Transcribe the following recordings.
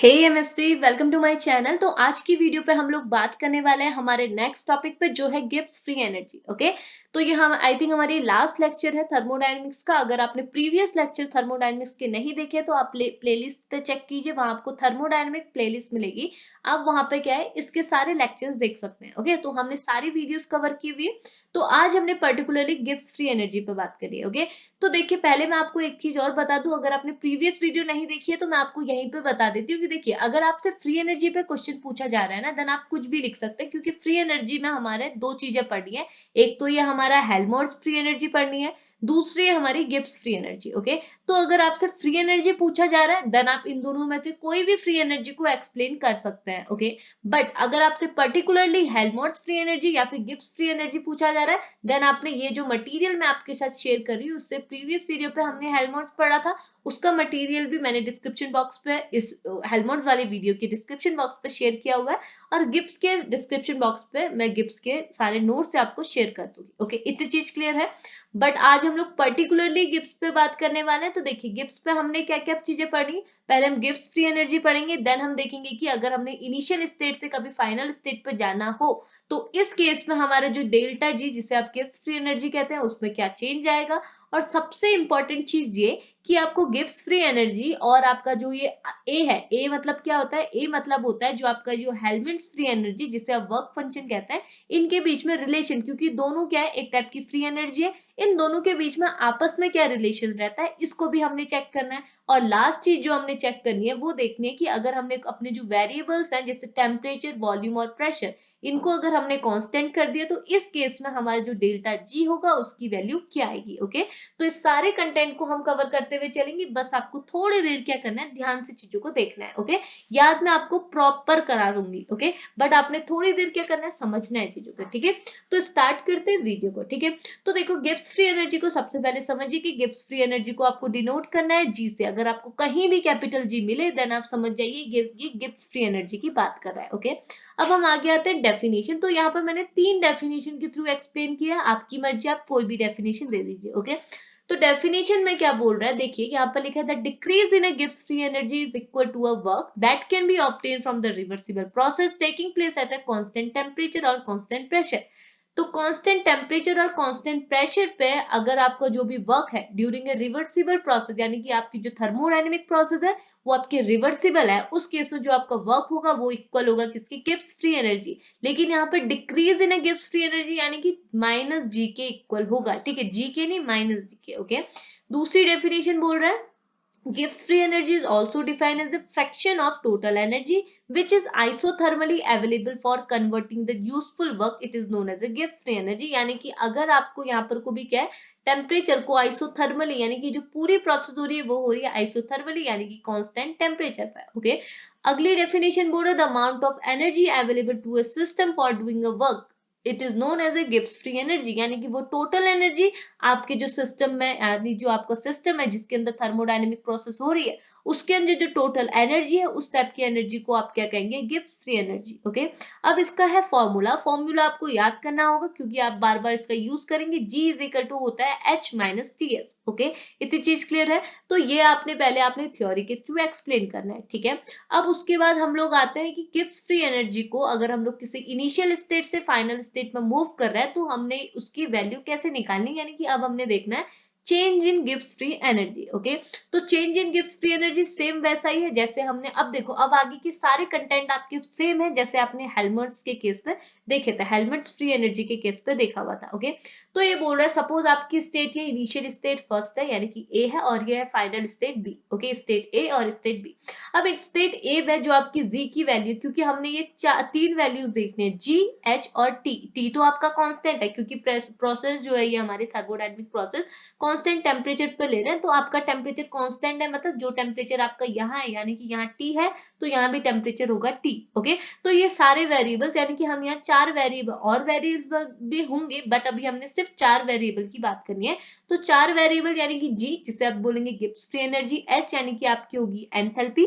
Hey MSc, welcome to my channel. तो आज की वीडियो पे हम लोग बात करने वाले हैं हमारे नेक्स्ट टॉपिक पे, जो है गिब्स फ्री एनर्जी। ओके, तो ये हम आई थिंक हमारी लास्ट लेक्चर है थर्मोडायनेमिक्स का। अगर आपने प्रीवियस लेक्चर थर्मोडायनेमिक्स के नहीं देखे तो आप प्लेलिस्ट पे चेक कीजिए, वहां आपको थर्मोडायनेमिक प्लेलिस्ट मिलेगी। आप वहां पे क्या है, इसके सारे लेक्चर्स देख सकते हैं। ओके, तो हमने सारी वीडियोस कवर की हुई है। तो आज हमने पर्टिकुलरली गिब्स फ्री एनर्जी पे बात करी है। ओके, तो देखिए पहले मैं आपको एक चीज और बता दूं, अगर आपने प्रीवियस वीडियो नहीं देखी है तो मैं आपको यहीं पे बता देती हूँ कि देखिए, अगर आपसे फ्री एनर्जी पे क्वेश्चन पूछा जा रहा है ना, देन आप कुछ भी लिख सकते हैं, क्योंकि फ्री एनर्जी में हमारे दो चीजें पढ़नी है। एक तो ये हमारा हेल्महोल्ट्ज फ्री एनर्जी पढ़नी है, दूसरी है हमारी गिब्स फ्री एनर्जी। ओके, तो अगर आपसे फ्री एनर्जी पूछा जा रहा है देन आप इन दोनों में से कोई भी फ्री एनर्जी को एक्सप्लेन कर सकते हैं। ओके, बट अगर आपसे पर्टिकुलरली हेल्महोल्ट्ज फ्री एनर्जी या फिर गिब्स फ्री एनर्जी पूछा जा रहा है, देन आपने ये जो मटेरियल मैं आपके साथ शेयर कर रही हूँ, उससे प्रीवियस वीडियो पे हमने हेल्महोल्ट्ज पढ़ा था, उसका मटेरियल भी मैंने डिस्क्रिप्शन बॉक्स पे, इस हेल्महोल्ट्ज वाली वीडियो के डिस्क्रिप्शन बॉक्स पे शेयर किया हुआ है, और गिब्स के डिस्क्रिप्शन बॉक्स पे मैं गिब्स के सारे नोट्स आपको शेयर कर दूंगी। ओके, इतनी चीज क्लियर है। बट आज हम लोग पर्टिकुलरली गिब्स पे बात करने वाले हैं। तो देखिए, गिब्स पे हमने क्या क्या चीजें पढ़ी। पहले हम गिब्स फ्री एनर्जी पढ़ेंगे, देन हम देखेंगे कि अगर हमने इनिशियल स्टेट से कभी फाइनल स्टेट पे जाना हो तो इस केस में हमारा जो डेल्टा जी, जिसे आप गिब्स फ्री एनर्जी कहते हैं, उसमें क्या चेंज आएगा। और सबसे इंपॉर्टेंट चीज ये कि आपको गिब्स फ्री एनर्जी और आपका जो ये ए है, ए मतलब क्या होता है, ए मतलब होता है जो आपका जो हेल्महोल्ट्ज फ्री एनर्जी, जिसे आप वर्क फंक्शन कहते हैं, इनके बीच में रिलेशन, क्योंकि दोनों क्या है, एक टाइप की फ्री एनर्जी है, इन दोनों के बीच में आपस में क्या रिलेशन रहता है, इसको भी हमने चेक करना है। और लास्ट चीज जो हमने चेक करनी है वो देखनी है कि अगर हमने अपने जो वेरिएबल्स हैं, जैसे टेम्परेचर, वॉल्यूम और प्रेशर, इनको अगर हमने कांस्टेंट कर दिया तो इस केस में हमारा जो डेल्टा जी होगा उसकी वैल्यू क्या आएगी। ओके, तो इस सारे कंटेंट को हम कवर करते हुए चलेंगे। बस आपको थोड़ी देर क्या करना है, ध्यान से चीजों को देखना है। ओके, याद मैं आपको प्रॉपर करा दूंगी। ओके, बट आपने थोड़ी देर क्या करना है, समझना है चीजों को। ठीक है, तो स्टार्ट करते हैं वीडियो को। ठीक है, तो देखो, गिब्स फ्री एनर्जी को सबसे पहले समझिए कि गिब्स फ्री एनर्जी को आपको डिनोट करना है जी से। अगर आपको कहीं भी कैपिटल जी मिले देन आप समझ जाइए ये गिब्स फ्री एनर्जी की बात कर रहा है। ओके, अब हम आगे आते हैं डेफिनेशन। तो यहाँ पर मैंने 3 डेफिनेशन के थ्रू एक्सप्लेन किया, आपकी मर्जी, आप कोई भी डेफिनेशन दे दीजिए। ओके, तो डेफिनेशन में क्या बोल रहा है, देखिए यहाँ पर लिखा है that decrease in a Gibbs free energy is equal to a work that can be obtain from the reversible process taking place at a constant temperature और कांस्टेंट प्रेशर। तो कांस्टेंट टेम्परेचर और कांस्टेंट प्रेशर पे अगर आपका जो भी work है during a reversible process, यानी कि आपकी जो थर्मोडायनेमिक प्रोसेस है वो आपके रिवर्सिबल है, उस केस में जो आपका वर्क होगा वो इक्वल होगा किसके, गिब्स फ्री एनर्जी। लेकिन यहाँ पे decrease in Gibbs free energy यानी कि माइनस जी के इक्वल होगा। ठीक है, जी के नहीं, माइनस जी के। ओके, दूसरी डेफिनेशन बोल रहा है Gibbs free energy is also defined as a fraction of total energy which is isothermally available for converting the useful work. It is known as a Gibbs free energy। यानी कि अगर आपको यहाँ पर को भी क्या है, टेम्परेचर को आइसोथर्मली, यानी कि जो पूरी प्रोसेस हो रही है वो हो रही है आइसोथर्मली, यानी कि कांस्टेंट टेम्परेचर पे। ओके, अगली डेफिनेशन बोल रहा है the amount of energy available to a system for doing a work it is known as a Gibbs free energy. यानी कि वो टोटल एनर्जी आपके जो सिस्टम में, यानी जो आपका सिस्टम है जिसके अंदर थर्मोडायनेमिक प्रोसेस हो रही है, उसके अंदर जो टोटल एनर्जी है उस टाइप की एनर्जी को आप क्या कहेंगे, गिब्स फ्री एनर्जी। ओके, अब इसका है फॉर्मूला। फॉर्मूला आपको याद करना होगा क्योंकि आप बार बार इसका यूज करेंगे। जी इज इक्वल टू होता है H minus T S. Okay, इतनी चीज क्लियर है। तो ये आपने पहले थ्योरी के थ्रू एक्सप्लेन करना है। ठीक है, अब उसके बाद हम लोग आते हैं कि गिब्स फ्री एनर्जी को अगर हम लोग किसी इनिशियल स्टेट से फाइनल स्टेट में मूव कर रहे हैं तो हमने उसकी वैल्यू कैसे निकालनी, यानी कि अब हमने देखना है change in Gibbs free energy. Okay, तो change in Gibbs free energy same वैसा ही है जैसे हमने, अब देखो अब आगे के सारे कंटेंट आपके सेम है जैसे आपने हेल्महोल्ट्ज के केस पे देखे थे, हेल्महोल्ट्ज फ्री एनर्जी के केस पे देखा हुआ था। ओके, तो ये बोल रहा है सपोज आपकी स्टेट, ये इनिशियल स्टेट फर्स्ट है यानी कि ए है, और ये है final state B. Okay, state A और स्टेट बी। अब एक स्टेट ए में जो आपकी जी की वैल्यू, क्योंकि हमने ये तीन वैल्यूज देखने हैं, जी, एच और टी। टी तो आपका कांस्टेंट है क्योंकि प्रोसेस जो है ये हमारी थर्मोडायनेमिक प्रोसेस कांस्टेंट टेम्परेचर पे ले रहे हैं, तो आपका टेम्परेचर कांस्टेंट है, मतलब जो टेम्परेचर आपका यहाँ है, यानी कि यहाँ टी है तो यहाँ भी टेम्परेचर होगा टी। ओके, तो ये सारे वेरिएबल्स, यानी कि हम यहाँ 4 वेरिएबल और वेरिएबल भी होंगे, बट अभी हमने सिर्फ 4 वेरिएबल की बात करनी है। तो 4 वेरिएबल यानी कि जी, जिसे आप बोलेंगे गिब्स फ्री एनर्जी, एच यानी कि आपकी होगी एंथैल्पी,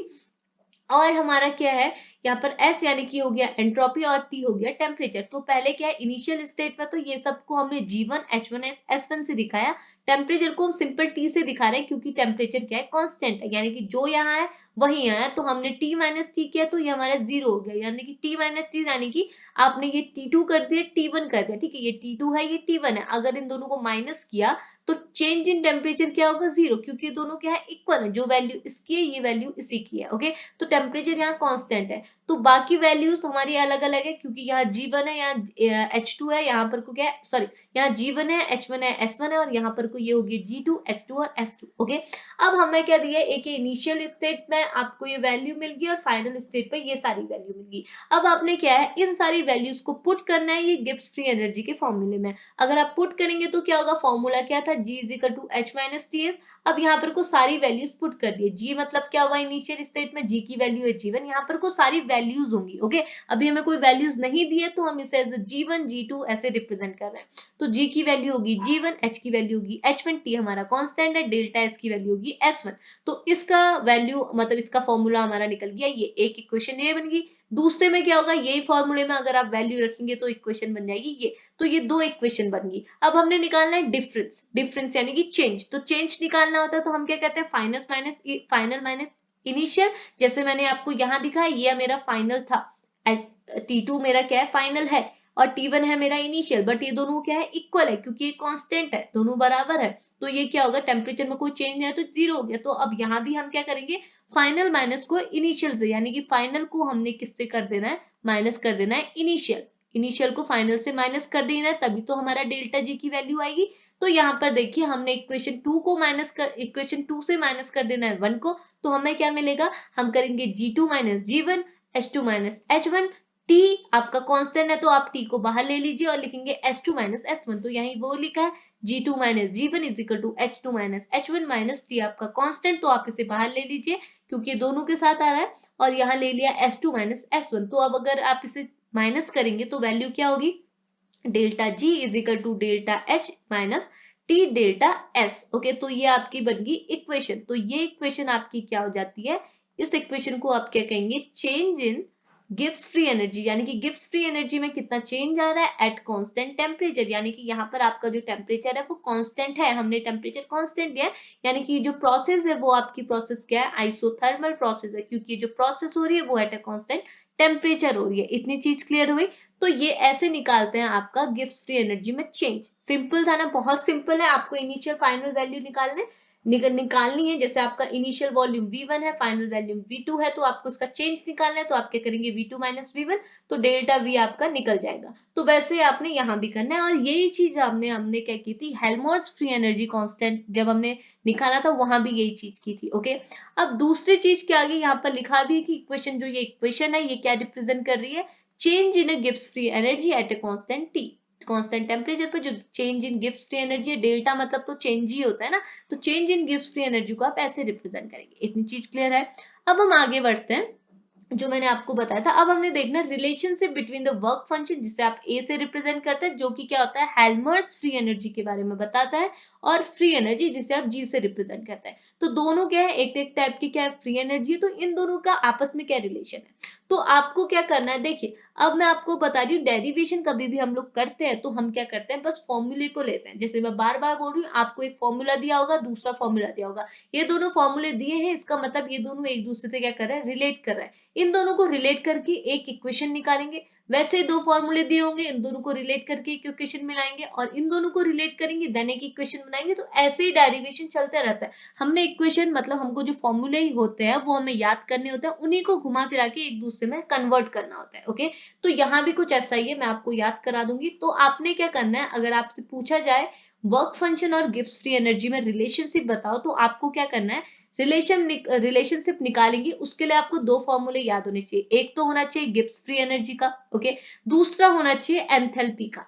और हमारा क्या है यहाँ पर एस यानी कि हो गया एंट्रोपी, और टी हो गया टेम्परेचर। तो पहले क्या है, इनिशियल स्टेट में तो ये सबको हमने G1 H1 S1 से दिखाया, टेम्परेचर को हम सिंपल टी से दिखा रहे हैं क्योंकि टेम्परेचर क्या है, कांस्टेंट है, यानी कि जो यहाँ है वही यहाँ है। तो हमने t माइनस टी किया तो ये हमारा 0 हो गया, यानी कि t माइनस टी, यानी कि आपने ये t2 कर दिया, t1 कर दिया, ठीक है, ये t2 है, ये t1 है। अगर इन दोनों को माइनस किया तो चेंज इन टेम्परेचर क्या होगा, 0, क्योंकि दोनों क्या है, इक्वल है, जो वैल्यू इसकी है ये वैल्यू इसी की है। ओके, तो टेम्परेचर यहाँ कांस्टेंट है। तो बाकी वैल्यूज हमारी अलग अलग है क्योंकि यहाँ G1 है, यहाँ H2 है, यहाँ पर को क्या है, सॉरी, यहाँ G1 है, H1 है, S1 है, और यहाँ पर को ये होगी G2, H2 और S2। ओके, अब हमें क्या दिया, एक इनिशियल स्टेट में आपको ये वैल्यू मिल गई और फाइनल स्टेट पे ये सारी वैल्यू मिल गई। अब आपने क्या है, इन सारी वैल्यूज को पुट करना है ये गिब्स फ्री एनर्जी के फॉर्मूले में। अगर आप पुट करेंगे तो क्या होगा, फॉर्मूला क्या था, G is equal to H minus TS। अब यहाँ पर को सारी वैल्यूज पुट कर दिए। G मतलब क्या हुआ, इनिशियल स्टेट में G की वैल्यू है G1, यहाँ पर को सारी वैल्यूज होंगी। ओके, अभी हमें कोई वैल्यूज नहीं दी है तो हम इसे एज G1 G2 ऐसे रिप्रेजेंट कर रहे हैं। तो G की वैल्यू होगी G1, H की वैल्यू होगी H1, T हमारा कांस्टेंट है, डेल्टा S की वैल्यू होगी S1। तो इसका वैल्यू मतलब इसका फॉर्मूला हमारा निकल गया, ये एक इक्वेशन ये बन गई। दूसरे में क्या होगा, यही फॉर्मूले में अगर आप वैल्यू रखेंगे तो इक्वेशन बन जाएगी ये। तो ये दो इक्वेशन बन गई। अब हमने निकालना है डिफरेंस, डिफरेंस यानी कि चेंज। तो चेंज निकालना होता है तो हम क्या कहते हैं, फाइनल माइनस इनिशियल। जैसे मैंने आपको यहाँ दिखाया, ये मेरा फाइनल था, T2 मेरा क्या है, फाइनल है, और T1 है मेरा इनिशियल, बट ये दोनों क्या है, इक्वल है क्योंकि ये कांस्टेंट है, दोनों बराबर है। तो ये क्या होगा, टेम्परेचर में कोई चेंज नहीं है तो 0 हो गया। तो अब यहाँ भी हम क्या करेंगे, फाइनल माइनस को इनिशियल से, यानी कि फाइनल को हमने किससे कर देना है, माइनस कर देना है इनिशियल, इनिशियल को फाइनल से माइनस कर देना है, तभी तो हमारा डेल्टा जी की वैल्यू आएगी। तो यहाँ पर देखिए हमने इक्वेशन 2 को माइनस कर, इक्वेशन 2 से माइनस कर देना है 1 को, तो हमें क्या मिलेगा, हम करेंगे G2 minus G1, H2 minus H1, T आपका कांस्टेंट है तो आप T को बाहर ले लीजिए और लिखेंगे S2 माइनस S1। तो यही वो लिखा है G2 minus G1 is equal to H2 minus H1 minus T आपका कांस्टेंट, तो आप इसे बाहर ले लीजिए क्योंकि दोनों के साथ आ रहा है, और यहाँ ले लिया S2 माइनस S1। तो अब अगर आप इसे माइनस करेंगे तो वैल्यू क्या होगी, delta G is equal to delta H minus T delta S। Okay, तो ये आपकी बन गई इक्वेशन। तो ये इक्वेशन आपकी क्या हो जाती है, इस इक्वेशन को आप क्या कहेंगे, change in Gibbs free energy, यानी कि गिब्स फ्री एनर्जी में कितना चेंज आ रहा है एट कांस्टेंट टेम्परेचर, यानी कि यहाँ पर आपका जो टेम्परेचर है वो कांस्टेंट है, हमने टेम्परेचर कांस्टेंट दिया है, यानी कि जो प्रोसेस है वो आपकी प्रोसेस क्या है, आइसोथर्मल प्रोसेस है, क्योंकि जो प्रोसेस हो रही है वो एट अ कांस्टेंट टेम्परेचर हो रही है। इतनी चीज क्लियर हुई। तो ये ऐसे निकालते हैं आपका गिब्स फ्री एनर्जी में चेंज। सिंपल था ना, बहुत सिंपल है। आपको इनिशियल फाइनल वैल्यू निकालनी है। जैसे आपका इनिशियल वॉल्यूम V1 है, फाइनल वॉल्यूम V2 है, तो आपको उसका चेंज निकालना है, तो आप क्या करेंगे, V2 माइनस V1, तो डेल्टा V आपका निकल जाएगा। तो वैसे आपने यहाँ भी करना है, और यही चीज हमने क्या की थी, हेल्महोल्ट्ज फ्री एनर्जी कांस्टेंट जब हमने निकाला था वहां भी यही चीज की थी। ओके, अब दूसरी चीज क्या आगे यहाँ पर लिखा भी है कि इक्वेशन, जो ये इक्वेशन है ये क्या रिप्रेजेंट कर रही है, change in Gibbs free energy at a constant T, constant temperature पर जो change in Gibbs free energy है, डेल्टा मतलब तो चेंज ही होता है ना, तो change in Gibbs free energy को आप ऐसे रिप्रेजेंट करेंगे। इतनी चीज क्लियर है। अब हम आगे बढ़ते हैं, जो मैंने आपको बताया था। अब हमने देखना relationship between the work function, जिसे आप ए से रिप्रेजेंट करते हैं, जो कि क्या होता है, हेल्महोल्ट्ज फ्री एनर्जी के बारे में बताता है, और फ्री एनर्जी जिसे आप जी से रिप्रेजेंट करते हैं। तो दोनों क्या है, एक टाइप की क्या है, फ्री एनर्जी। तो इन दोनों का आपस में क्या रिलेशन है, तो आपको क्या करना है, देखिए अब मैं आपको बता रही हूँ, डेरिवेशन कभी भी हम लोग करते हैं तो हम क्या करते हैं, बस फॉर्मूले को लेते हैं। जैसे मैं बार बार बोल रही हूँ, आपको एक फॉर्मूला दिया होगा, दूसरा फॉर्मूला दिया होगा, ये दोनों फॉर्मूले दिए हैं, इसका मतलब ये दोनों एक दूसरे से क्या कर रहा है, रिलेट कर रहा है। इन दोनों को रिलेट करके एक इक्वेशन निकालेंगे। वैसे दो फॉर्मूले दिए होंगे, इन दोनों को रिलेट करके एक इक्वेशन मिलाएंगे, और इन दोनों को रिलेट करेंगे, देन एक इक्वेशन बनाएंगे। तो ऐसे ही डेरिवेशन चलता रहता है। हमने इक्वेशन मतलब हमको जो फॉर्मूले ही होते हैं वो हमें याद करने होते हैं, उन्हीं को घुमा फिरा के एक दूसरे में कन्वर्ट करना होता है। ओके, तो यहाँ भी कुछ ऐसा ही है, मैं आपको याद करा दूंगी। तो आपने क्या करना है, अगर आपसे पूछा जाए वर्क फंक्शन और गिब्स फ्री एनर्जी में रिलेशनशिप बताओ, तो आपको क्या करना है, रिलेशनशिप निकालेंगे। उसके लिए आपको दो फॉर्मूले याद होने चाहिए। एक तो होना चाहिए गिब्स फ्री एनर्जी का, ओके, दूसरा होना चाहिए एंथैल्पी का।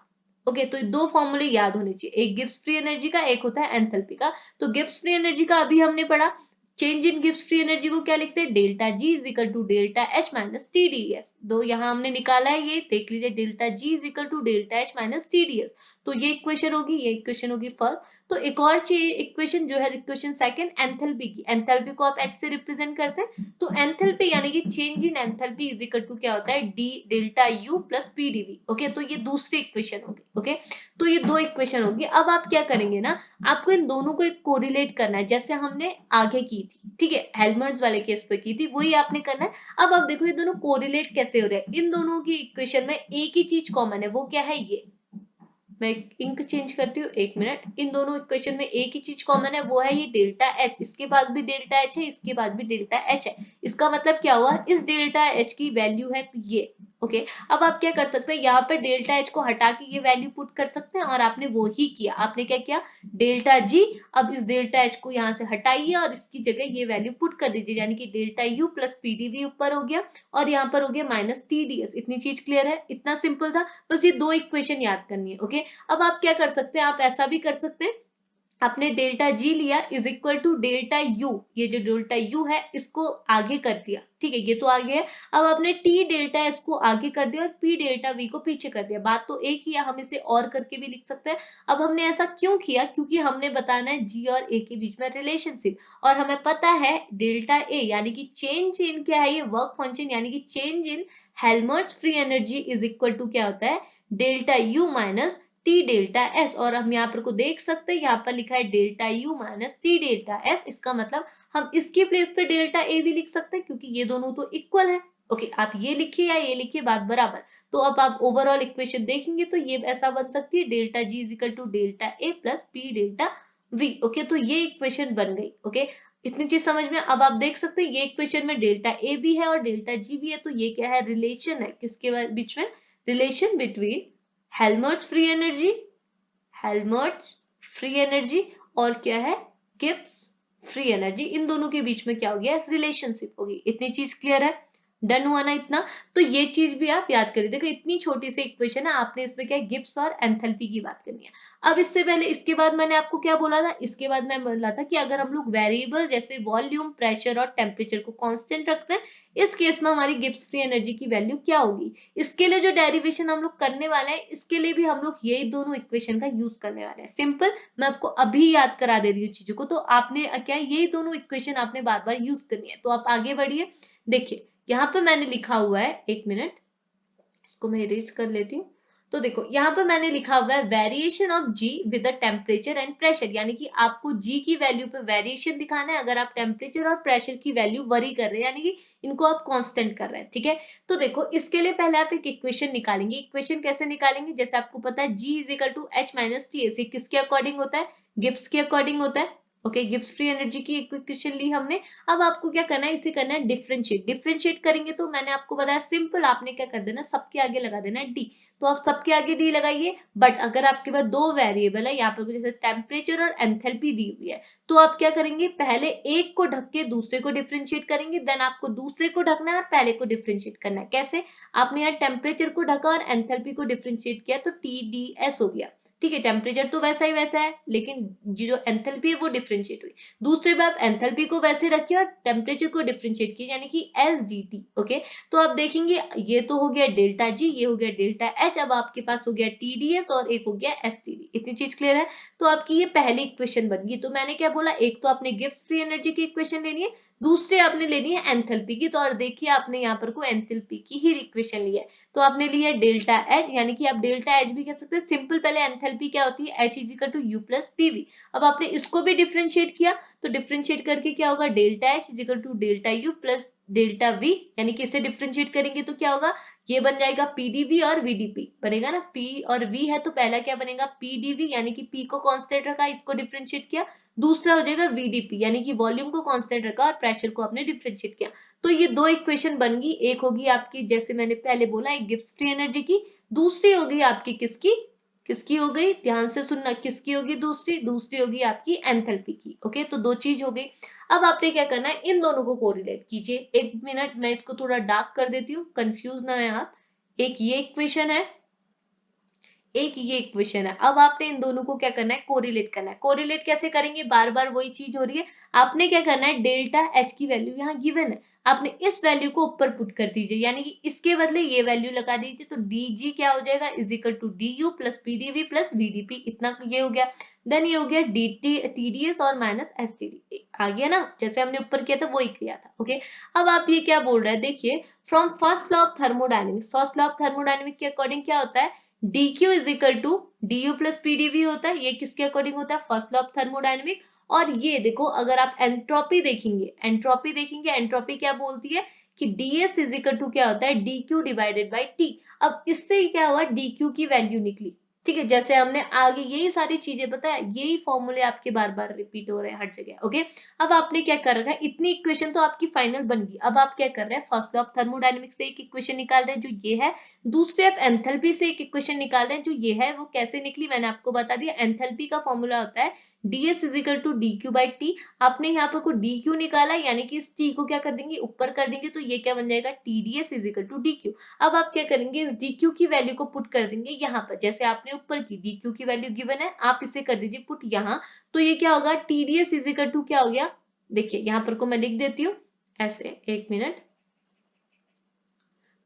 ओके, तो दो फॉर्मूले याद होने चाहिए, एक गिब्स फ्री एनर्जी का, एक होता है एंथैल्पी का। तो गिब्स फ्री एनर्जी का अभी हमने पढ़ा, change in Gibbs free energy को क्या लिखते हैं, delta G is equal to delta H minus T D S. दो यहाँ हमने निकाला है, ये देख लीजिए, delta G is equal to delta H minus T D S. तो ये इक्वेशन होगी, ये इक्वेशन होगी फर्स्ट। तो एक और इक्वेशन जो है इक्वेशन सेकंड एंथैल्पी की, एंथैल्पी को आप H से रिप्रेजेंट करते हैं, तो एंथैल्पी यानी कि change in enthalpy is equal to क्या होता है D delta U plus PDV. Okay, तो ये दूसरी इक्वेशन होगी। ओके, तो ये दो इक्वेशन होगी। अब आप क्या करेंगे ना, आपको इन दोनों को एक कोरिलेट करना है, जैसे हमने आगे की थी, ठीक है, हेल्महोल्ट्ज वाले केस पे की थी, वही आपने करना है। अब आप देखो ये दोनों कोरिलेट कैसे हो रहे हैं, इन दोनों की इक्वेशन में एक ही चीज कॉमन है, वो क्या है, ये मैं इंक चेंज करती हूँ, एक मिनट। इन दोनों इक्वेशन में एक ही चीज कॉमन है, वो है ये डेल्टा एच। इसके पास भी डेल्टा एच है, इसके पास भी डेल्टा एच है। इसका मतलब क्या हुआ, इस डेल्टा एच की वैल्यू है ये। ओके, अब आप क्या कर सकते हैं, यहाँ पे डेल्टा एच को हटा के ये वैल्यू पुट कर सकते हैं, और आपने वो ही किया। आपने क्या किया, डेल्टा जी, अब इस डेल्टा एच को यहाँ से हटाइए और इसकी जगह ये वैल्यू पुट कर दीजिए, यानी कि डेल्टा यू प्लस पीडीवी ऊपर हो गया और यहाँ पर हो गया माइनस टीडीएस। इतनी चीज क्लियर है, इतना सिंपल था, बस ये दो इक्वेशन याद करनी है। ओके, अब आप क्या कर सकते हैं, आप ऐसा भी कर सकते हैं, आपने डेल्टा जी लिया is equal to delta U, ये जो डेल्टा यू है इसको आगे कर दिया, ठीक है, ये तो आगे है। अब आपने टी डेल्टा इसको आगे कर दिया और पी डेल्टा वी को पीछे कर दिया। बात तो एक ही है, हम इसे और करके भी लिख सकते हैं। अब हमने ऐसा क्यों किया, क्योंकि हमने बताना है जी और ए के बीच में रिलेशनशिप, और हमें पता है डेल्टा ए यानी कि चेंज इन क्या है, ये वर्क फंक्शन यानी कि change in Helmholtz free energy is equal to क्या होता है, delta U minus T delta S. और हम यहाँ पर को देख सकते हैं, यहाँ पर लिखा है delta U minus T delta S. इसका मतलब हम इसकी प्लेस पे डेल्टा ए भी लिख सकते हैं, क्योंकि ये दोनों तो इक्वल है। ओके, आप ये लिखिए या ये लिखिए, बात बराबर। तो अब आप ओवरऑल इक्वेशन देखेंगे तो ये ऐसा बन सकती है, delta G is equal to delta A plus P delta V. Okay, तो ये इक्वेशन बन गई। ओके, इतनी चीज समझ में। अब आप देख सकते हैं ये इक्वेशन में डेल्टा ए भी है और डेल्टा जी भी है, तो ये क्या है, रिलेशन है, किसके बीच में, relation between Helmholtz free energy, Helmholtz free energy और क्या है, गिब्स फ्री एनर्जी। इन दोनों के बीच में क्या हो गया, रिलेशनशिप होगी। इतनी चीज क्लियर है, डन हुआ ना इतना। तो ये चीज भी आप याद करिए। देखो इतनी छोटी सी इक्वेशन है, आपने इसमें क्या गिब्स और एंथैल्पी की बात करनी है। अब इससे पहले, इसके बाद मैंने आपको क्या बोला था, इसके बाद मैं बोला था कि अगर हम लोग वेरिएबल जैसे वॉल्यूम, प्रेशर और टेम्परेचर को कांस्टेंट रखते हैं, इस केस में हमारी गिब्स फ्री एनर्जी की वैल्यू क्या होगी। इसके लिए जो डेरिवेशन हम लोग करने वाले हैं, इसके लिए भी हम लोग यही दोनों इक्वेशन का यूज करने वाले हैं। सिंपल, मैं आपको अभी याद करा दे रही हूँ चीजों को, तो आपने क्या, यही दोनों इक्वेशन आपने बार बार यूज करनी है। तो आप आगे बढ़िए। देखिए यहाँ पे मैंने लिखा हुआ है, एक मिनट इसको मैं इरेज कर लेती हूँ। तो देखो यहाँ पे मैंने लिखा हुआ है variation of G with the temperature and pressure, यानी कि आपको जी की वैल्यू पे वेरिएशन दिखाना है अगर आप टेम्परेचर और प्रेशर की वैल्यू वरी कर रहे हैं, यानी कि इनको आप कांस्टेंट कर रहे हैं। ठीक है, तो देखो इसके लिए पहले आप एक इक्वेशन निकालेंगे। इक्वेशन कैसे निकालेंगे, जैसे आपको पता है G is equal to H minus T S, किसके अकॉर्डिंग होता है, गिब्स के अकॉर्डिंग होता है। ओके, गिब्स फ्री एनर्जी की इक्वेशन ली हमने। अब आपको क्या करना है, इसे करना है डिफरेंशिएट। डिफरेंशिएट करेंगे तो मैंने आपको बताया सिंपल, आपने क्या कर देना, सबके आगे लगा देना है डी। तो आप सबके आगे डी लगाइए। बट अगर आपके पास दो वेरिएबल है, यहाँ पर जैसे टेम्परेचर और एंथैल्पी दी हुई है, तो आप क्या करेंगे, पहले एक को ढक के दूसरे को डिफरेंशिएट करेंगे, देन आपको दूसरे को ढकना है और पहले को डिफरेंशिएट करना है। कैसे, आपने यहाँ टेम्परेचर को ढका और एंथैल्पी को डिफरेंशिएट किया, तो TdS हो गया। ठीक है, टेम्परेचर तो वैसा ही वैसा है, लेकिन जो एंथैल्पी है वो डिफरेंशिएट हुई। दूसरे में आप एंथैल्पी को वैसे रखिए और टेम्परेचर को डिफरेंशिएट किए, यानी कि SdT। ओके, तो आप देखेंगे ये तो हो गया डेल्टा जी, ये हो गया डेल्टा एच, अब आपके पास हो गया TdS और एक हो गया STD। इतनी चीज क्लियर है। तो आपकी ये पहली इक्वेशन बन गई। तो मैंने क्या बोला, एक तो आपने गिब्स फ्री एनर्जी की इक्वेशन लेनी है, दूसरे आपने लेनी है एंथैल्पी की। तो और देखिए आपने यहाँ पर को एंथैल्पी की ही इक्वेशन ली है, तो आपने लिया डेल्टा एच, यानी कि आप डेल्टा एच भी कह सकते हैं। सिंपल, पहले एंथैल्पी क्या होती है, H is equal to U plus PV। अब आपने इसको भी डिफरेंशिएट किया, तो डिफरेंशिएट करके क्या होगा, delta H is equal to delta U plus delta V, यानी कि इसे डिफरेंशिएट करेंगे तो क्या होगा, ये बन जाएगा पीडीवी और वीडीपी बनेगा ना। पी और वी है तो पहला क्या बनेगा, पीडीवी, यानी कि पी को कांस्टेंट रखा, इसको डिफरेंशिएट किया। दूसरा हो जाएगा वीडीपी, यानी कि वॉल्यूम को कांस्टेंट रखा और प्रेशर को आपने डिफरेंशिएट किया। तो ये दो इक्वेशन बन गई। एक होगी आपकी, जैसे मैंने पहले बोला, एक गिब्स फ्री एनर्जी की, दूसरी होगी आपकी किसकी, किसकी हो गई, ध्यान से सुनना, किसकी होगी दूसरी, दूसरी होगी आपकी एंथैल्पी की। ओके, तो दो चीज हो गई। अब आपने क्या करना है, इन दोनों को कोरिलेट कीजिए। एक मिनट मैं इसको थोड़ा डार्क कर देती हूँ, कंफ्यूज ना है आप। एक ये इक्वेशन है, एक ये इक्वेशन है। अब आपने इन दोनों को क्या करना है, कोरिलेट करना है। कोरिलेट कैसे करेंगे, बार बार वही चीज हो रही है। आपने क्या करना है, डेल्टा एच की वैल्यू यहाँ गिवन है, आपने इस वैल्यू को ऊपर पुट कर दीजिए, यानी कि इसके बदले ये वैल्यू लगा दीजिए। तो डी जी क्या हो जाएगा, is equal to D U plus PDV plus VDP, इतना ये हो गया। देन ये हो गया TDS और माइनस STD आ गया ना, जैसे हमने ऊपर किया था वही किया था। ओके, अब आप ये क्या बोल रहे हैं, देखिए from first law of thermodynamics, first law of thermodynamics के अकॉर्डिंग क्या होता है, dq is equal to du plus pdv होता है। ये किसके अकॉर्डिंग होता है, फर्स्ट लॉ ऑफ थर्मोडायनेमिक। और ये देखो अगर आप एंट्रोपी देखेंगे, एंट्रोपी क्या बोलती है कि ds इज इक्वल टू क्या होता है, dq डिवाइडेड बाई t। अब इससे क्या हुआ, dq की वैल्यू निकली, ठीक है, जैसे हमने आगे यही सारी चीजें बताया, यही फॉर्मूले आपके बार बार रिपीट हो रहे हैं हर जगह। ओके, अब आपने क्या कर रखा है, इतनी इक्वेशन तो आपकी फाइनल बन गई। अब आप क्या कर रहे हैं, फर्स्ट लॉ ऑफ थर्मोडायनेमिक्स से एक इक्वेशन निकाल रहे हैं जो ये है, दूसरे आप एंथैल्पी से एक इक्वेशन निकाल रहे हैं जो ये है। वो कैसे निकली मैंने आपको बता दिया, एंथैल्पी का फॉर्मूला होता है ds is equal to dq by T. आपने यहाँ पर को dq निकाला, यानी कि इस t को क्या कर देंगे, ऊपर कर देंगे, तो ये क्या बन जाएगा, tds is equal to dq। अब आप क्या करेंगे, इस dq की वैल्यू को पुट कर देंगे यहाँ पर, जैसे आपने ऊपर की dq की वैल्यू गिवन है, आप इसे कर दीजिए पुट यहाँ, तो ये क्या होगा, tds इज इक्वल टू क्या हो गया, देखिए यहाँ पर को मैं लिख देती हूँ ऐसे, एक मिनट,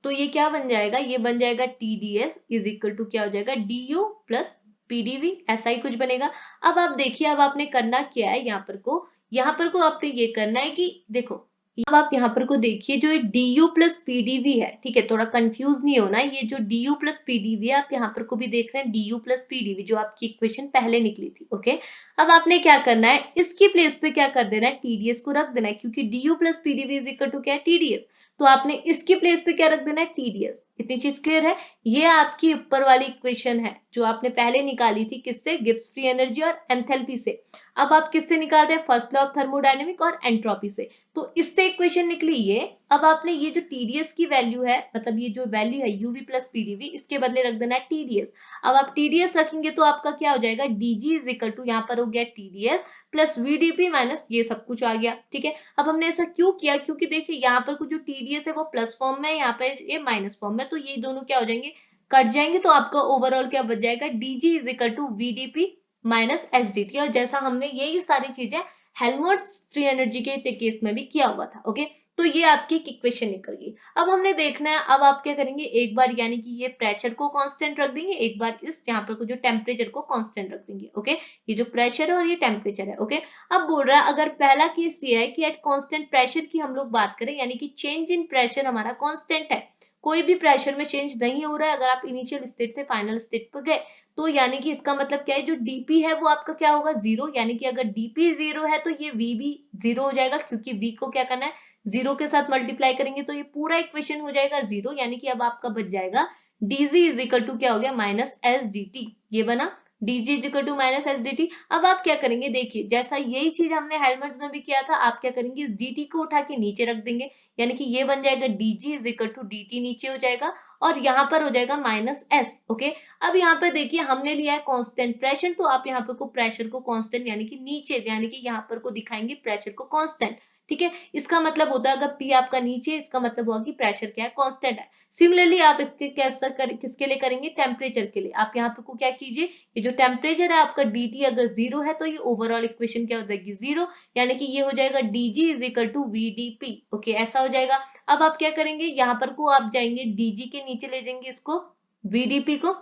तो ये क्या बन जाएगा, ये बन जाएगा TDS इज इक्वल टू क्या हो जाएगा, DU प्लस PDV, ऐसा ही कुछ बनेगा। अब आप देखिए, अब आपने करना क्या है, यहाँ पर को आपने ये करना है कि देखो, अब आप यहाँ पर को देखिए, जो DU प्लस PDV है, ठीक है, थोड़ा कंफ्यूज नहीं होना, ये जो DU प्लस PDV है, आप यहाँ पर को भी देख रहे हैं DU प्लस PDV, जो आपकी इक्वेशन पहले निकली थी। ओके, अब आपने क्या करना है, इसकी प्लेस पे क्या कर देना है, TDS को रख देना है, क्योंकि DU plus PDV is equal to क्या है, TDS, तो आपने इसकी प्लेस पे क्या रख देना है, TDS। इतनी चीज क्लियर है, ये आपकी ऊपर वाली इक्वेशन है जो आपने पहले निकाली थी, किससे, गिब्स फ्री एनर्जी और एंथैल्पी से। अब आप किससे निकाल रहे हैं, फर्स्ट लॉ ऑफ थर्मोडायनेमिक और एंट्रोपी से, तो इससे इक्वेशन निकली ये। अब आपने ये जो TDS की वैल्यू है, मतलब ये जो वैल्यू है UV प्लस PDV, इसके बदले रख देना है TDS। अब आप TDS रखेंगे तो आपका क्या हो जाएगा, DG इज इक्वल टू, यहाँ पर हो गया TDS प्लस VDP माइनस ये सब कुछ आ गया। ठीक है, अब हमने ऐसा क्यों किया, क्योंकि देखिए यहाँ पर कुछ जो TDS है वो प्लस फॉर्म में है, यहाँ पे ये माइनस फॉर्म में, तो ये दोनों क्या हो जाएंगे, कट जाएंगे, तो आपका ओवरऑल क्या बच जाएगा, DG is equal to VDP minus SDT। और जैसा हमने यही सारी चीजें हेल्महोल्ट्ज फ्री एनर्जी के केस में भी किया हुआ था। ओके, तो ये आपकी इक्वेशन निकल गई। अब हमने देखना है, अब आप क्या करेंगे, एक बार यानी कि ये प्रेशर को कांस्टेंट रख देंगे, एक बार इस यहाँ पर जो टेम्परेचर को कांस्टेंट रख देंगे। ओके, ये जो प्रेशर है और ये टेम्परेचर है। ओके, अब बोल रहा है, अगर पहला केस ये है कि एट कांस्टेंट प्रेशर की हम लोग बात करें, यानी कि चेंज इन प्रेशर हमारा कांस्टेंट है, कोई भी प्रेशर में चेंज नहीं हो रहा है, अगर आप इनिशियल स्टेट से फाइनल स्टेट पर गए, तो यानी कि इसका मतलब क्या है, जो dp है वो आपका क्या होगा, जीरो, यानी कि अगर dp जीरो है तो ये v भी जीरो हो जाएगा, क्योंकि v को क्या करना है, जीरो के साथ मल्टीप्लाई करेंगे, तो ये पूरा इक्वेशन हो जाएगा जीरो, यानी कि अब आपका बच जाएगा dg इज इक्वल टू क्या हो गया, माइनस एस डी टी, ये बना dg is equal to minus S D T. अब आप क्या करेंगे, देखिए जैसा यही चीज हमने हेल्महोल्ट्ज में भी किया था, आप क्या करेंगे, इस dt को उठा के नीचे रख देंगे, यानी कि ये बन जाएगा dg is equal to dt, नीचे हो जाएगा, और यहाँ पर हो जाएगा माइनस एस। ओके, अब यहाँ पर देखिए हमने लिया है कांस्टेंट प्रेशर, तो आप यहाँ पर को प्रेशर को कांस्टेंट, यानी कि नीचे, यानी कि यहाँ पर को दिखाएंगे प्रेशर को कांस्टेंट। ठीक है, इसका मतलब होता है अगर P आपका नीचे, इसका मतलब होगा कि प्रेशर क्या है, कांस्टेंट है। सिमिलरली आप इसके कैसा किसके लिए करेंगे, टेम्परेचर के लिए। आप यहाँ पे को क्या कीजिए, ये जो टेम्परेचर है आपका dt अगर जीरो है, तो ये ओवरऑल इक्वेशन क्या हो जाएगी, जीरो, यानी कि ये हो जाएगा dg is equal to VDP। Okay, ऐसा हो जाएगा। अब आप क्या करेंगे, यहाँ पर को आप जाएंगे dg के नीचे ले जाएंगे इसको, VDP को,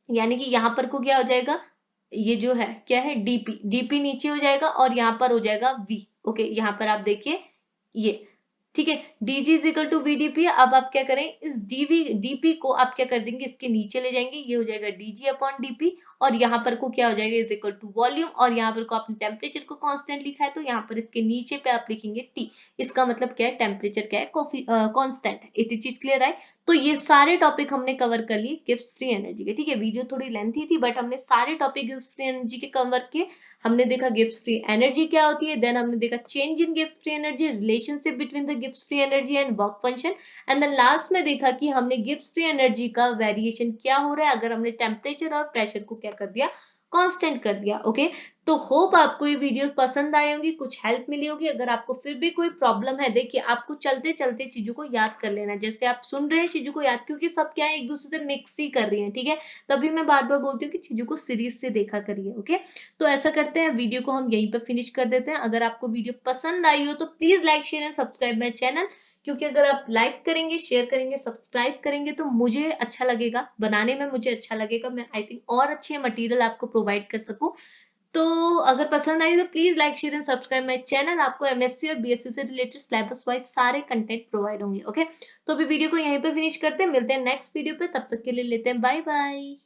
यानी कि यहाँ पर को क्या हो जाएगा, ये जो है क्या है, dp नीचे हो जाएगा, और यहाँ पर हो जाएगा v। ओके, यहाँ पर आप देखिए ये, ठीक है, dg is equal to VDP। अब आप क्या करें, इस dp को आप क्या कर देंगे, इसके नीचे ले जाएंगे, ये हो जाएगा dg अपॉन dp, और यहाँ पर को क्या हो जाएगा, इज इक्वल टू वॉल्यूम, और यहाँ पर को आपने टेम्परेचर को कांस्टेंट लिखा है, तो यहाँ पर इसके नीचे पे आप लिखेंगे T। इसका मतलब क्या है, टेम्परेचर क्या है, कांस्टेंट है। इतनी चीज क्लियर है। तो ये सारे टॉपिक हमने कवर कर लिए गिब्स फ्री एनर्जी के। ठीक है, वीडियो थोड़ी लेंथी थी, बट हमने सारे टॉपिक गिब्स फ्री एनर्जी के कवर किए। हमने देखा गिब्स फ्री एनर्जी क्या होती है, देन हमने देखा change in Gibbs free energy, relationship between the Gibbs free energy and work function, and then last में देखा कि हमने गिब्स फ्री एनर्जी का वेरिएशन क्या हो रहा है अगर हमने टेम्परेचर और प्रेशर को क्या कर दिया, कांस्टेंट कर दिया। ओके, तो होप आपको ये वीडियो पसंद आई होगी, कुछ हेल्प मिली होगी। अगर आपको फिर भी कोई प्रॉब्लम है, देखिए आपको चलते चलते चीजों को याद कर लेना, जैसे आप सुन रहे हैं चीजों को याद, क्योंकि सब क्या है एक दूसरे से मिक्स ही कर रही हैं। ठीक है, तभी मैं बार बार बोलती हूँ कि चीजों को सीरीज से देखा करिए। ओके, तो ऐसा करते हैं, वीडियो को हम यहीं पर फिनिश कर देते हैं। अगर आपको वीडियो पसंद आई हो तो please like share and subscribe my channel, क्योंकि अगर आप लाइक करेंगे, शेयर करेंगे, सब्सक्राइब करेंगे तो मुझे अच्छा लगेगा, बनाने में मुझे अच्छा लगेगा, मैं आई थिंक और अच्छे मटेरियल आपको प्रोवाइड कर सकूं। तो अगर पसंद आई तो please like share and subscribe my channel. आपको एमएससी और बीएससी से रिलेटेड सिलेबस वाइज सारे कंटेंट प्रोवाइड होंगे। ओके, तो अभी वीडियो को यहीं पे फिनिश करते हैं, मिलते हैं नेक्स्ट वीडियो पे, तब तक के लिए लेते हैं बाय बाय।